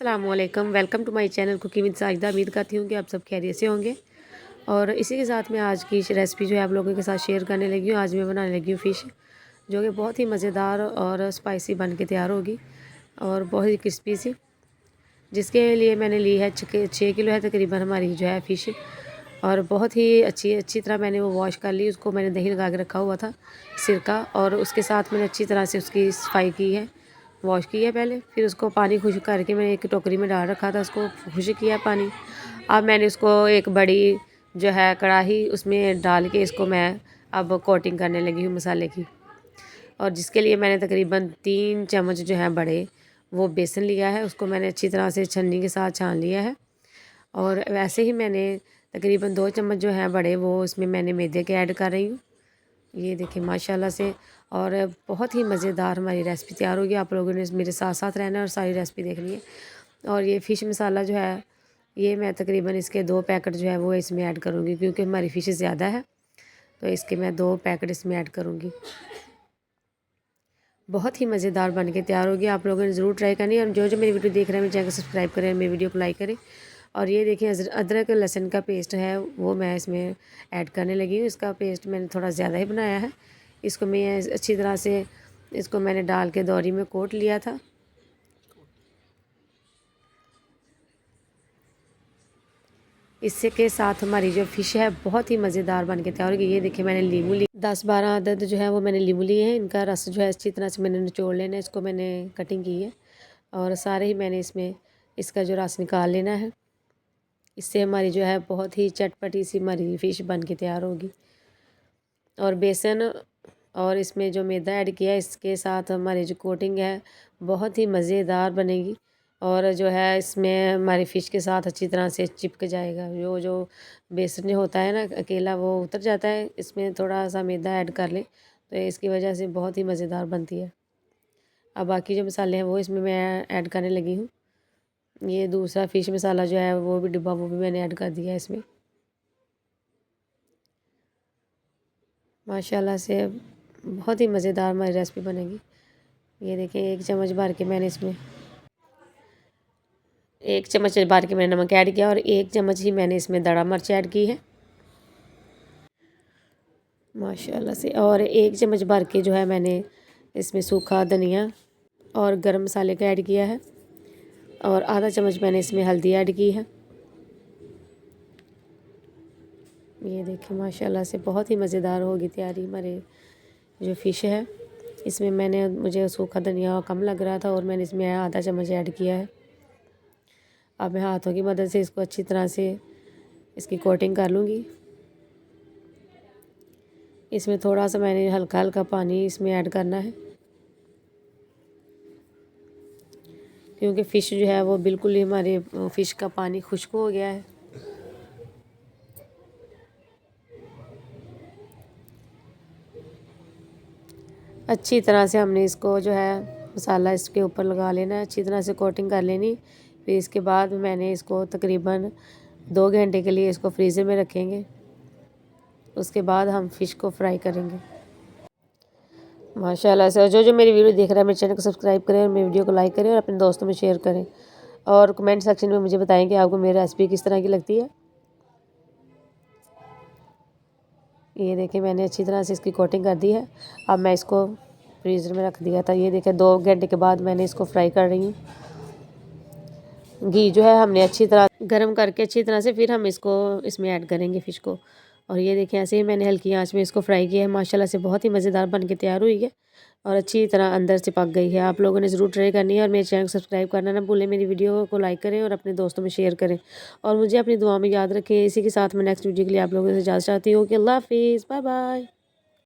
अस्सलामुअलैकुम, welcome to my channel cooking with Sajida. उम्मीद करती हूँ कि आप सब खैरियत से होंगे। और इसी के साथ मैं आज की रेसिपी जो है आप लोगों के साथ शेयर करने लगी हूँ। आज मैं बनाने लगी हूँ फ़िश, जो कि बहुत ही मज़ेदार और स्पाइसी बन के तैयार होगी और बहुत ही क्रिस्पी सी। जिसके लिए मैंने ली है 6 किलो है तकरीबन हमारी जो है फ़िश। और बहुत ही अच्छी तरह मैंने वो वॉश कर ली। उसको मैंने दही लगा के रखा हुआ था, सिरका, और उसके साथ मैंने अच्छी तरह से उसकी सफाई की है, वॉश की है पहले। फिर उसको पानी खुश्क करके मैंने एक टोकरी में डाल रखा था, उसको खुश्क किया पानी। अब मैंने उसको एक बड़ी जो है कढ़ाई, उसमें डाल के इसको मैं अब कोटिंग करने लगी हूँ मसाले की। और जिसके लिए मैंने तकरीबन 3 चम्मच जो है बड़े वो बेसन लिया है, उसको मैंने अच्छी तरह से छन्नी के साथ छान लिया है। और वैसे ही मैंने तकरीबन 2 चम्मच जो है बड़े वो इसमें मैंने मैदे के ऐड कर रही हूँ। ये देखिए माशाल्लाह से। और बहुत ही मज़ेदार हमारी रेसिपी तैयार होगी। आप लोगों ने मेरे साथ साथ रहना है और सारी रेसिपी देखनी है। और ये फ़िश मसाला जो है ये मैं तकरीबन इसके 2 पैकेट जो है वो इसमें ऐड करूँगी, क्योंकि हमारी फ़िश ज़्यादा है तो इसके मैं 2 पैकेट इसमें ऐड करूँगी। बहुत ही मज़ेदार बन के तैयार होगी। आप लोगों ने ज़रूर ट्राई करनी है। और जो मेरी वीडियो देख रहे हैं मेरे चैनल को सब्सक्राइब करें, मेरी वीडियो को लाइक करें। और ये देखिए अदरक लहसुन का पेस्ट है वो मैं इसमें ऐड करने लगी हूँ। इसका पेस्ट मैंने थोड़ा ज़्यादा ही बनाया है। इसको मैं अच्छी तरह से इसको मैंने डाल के दौरी में कोट लिया था। इससे के साथ हमारी जो फ़िश है बहुत ही मज़ेदार बन के तैयार होगी। ये देखिए मैंने लीमू ली 10-12 अदद जो है वो मैंने लीमू लिए हैं। इनका रस जो है अच्छी तरह से मैंने निचोड़ लेना है। इसको मैंने कटिंग की है और सारे ही मैंने इसमें इसका जो रस निकाल लेना है। इससे हमारी जो है बहुत ही चटपटी सी हमारी फ़िश बन के तैयार होगी। और बेसन और इसमें जो मैदा ऐड किया है इसके साथ हमारी जो कोटिंग है बहुत ही मज़ेदार बनेगी। और जो है इसमें हमारी फ़िश के साथ अच्छी तरह से चिपक जाएगा। जो बेसन जो होता है ना अकेला वो उतर जाता है, इसमें थोड़ा सा मैदा ऐड कर लें तो इसकी वजह से बहुत ही मज़ेदार बनती है। अब बाकी जो मसाले हैं वो इसमें मैं ऐड करने लगी हूँ। ये दूसरा फ़िश मसाला जो है वो भी डिब्बा वो भी मैंने ऐड कर दिया है इसमें। माशाल्लाह से बहुत ही मज़ेदार हमारी रेसिपी बनेगी। ये देखिए 1 चम्मच भर के मैंने इसमें 1 चम्मच भर के मैंने नमक ऐड किया और 1 चम्मच ही मैंने इसमें दड़ा मिर्च ऐड की है माशाल्लाह से। और 1 चम्मच भर के जो है मैंने इसमें सूखा धनिया और गरम मसाले का ऐड किया है। और आधा चम्मच मैंने इसमें हल्दी ऐड की है। ये देखिए माशाल्लाह से बहुत ही मज़ेदार होगी तैयारी हमारे जो फ़िश है। इसमें मुझे सूखा धनिया कम लग रहा था और मैंने इसमें आधा चम्मच ऐड किया है। अब मैं हाथों की मदद से इसको अच्छी तरह से इसकी कोटिंग कर लूँगी। इसमें थोड़ा सा मैंने हल्का हल्का पानी इसमें ऐड करना है, क्योंकि फ़िश जो है वो बिल्कुल ही हमारे फ़िश का पानी खुश्क हो गया है। अच्छी तरह से हमने इसको जो है मसाला इसके ऊपर लगा लेना है, अच्छी तरह से कोटिंग कर लेनी। फिर इसके बाद मैंने इसको तकरीबन 2 घंटे के लिए इसको फ्रीज़र में रखेंगे। उसके बाद हम फ़िश को फ्राई करेंगे। माशाल्लाह से जो मेरी वीडियो देख रहा है मेरे चैनल को सब्सक्राइब करें और मेरी वीडियो को लाइक करें और अपने दोस्तों में शेयर करें। और कमेंट सेक्शन में मुझे बताएं कि आपको मेरी रेसिपी किस तरह की लगती है। ये देखिए मैंने अच्छी तरह से इसकी कोटिंग कर दी है। अब मैं इसको फ्रीज़र में रख दिया था। ये देखिए 2 घंटे के बाद मैंने इसको फ्राई कर रही हूँ। घी जो है हमने अच्छी तरह गर्म करके अच्छी तरह से फिर हम इसको इसमें ऐड करेंगे फ़िश को। और ये देखिए ऐसे ही मैंने हल्की आंच में इसको फ्राई किया है। माशाल्लाह से बहुत ही मज़ेदार बन के तैयार हुई है और अच्छी तरह अंदर से पक गई है। आप लोगों ने ज़रूर ट्राई करनी है और मेरे चैनल को सब्सक्राइब करना ना भूलें। मेरी वीडियो को लाइक करें और अपने दोस्तों में शेयर करें और मुझे अपनी दुआ में याद रखें। इसी के साथ मैं नेक्स्ट वीडियो के लिए आप लोगों से इजाज़त चाहती हूँ कि अल्लाह हाफ़िज़, बाय बाय।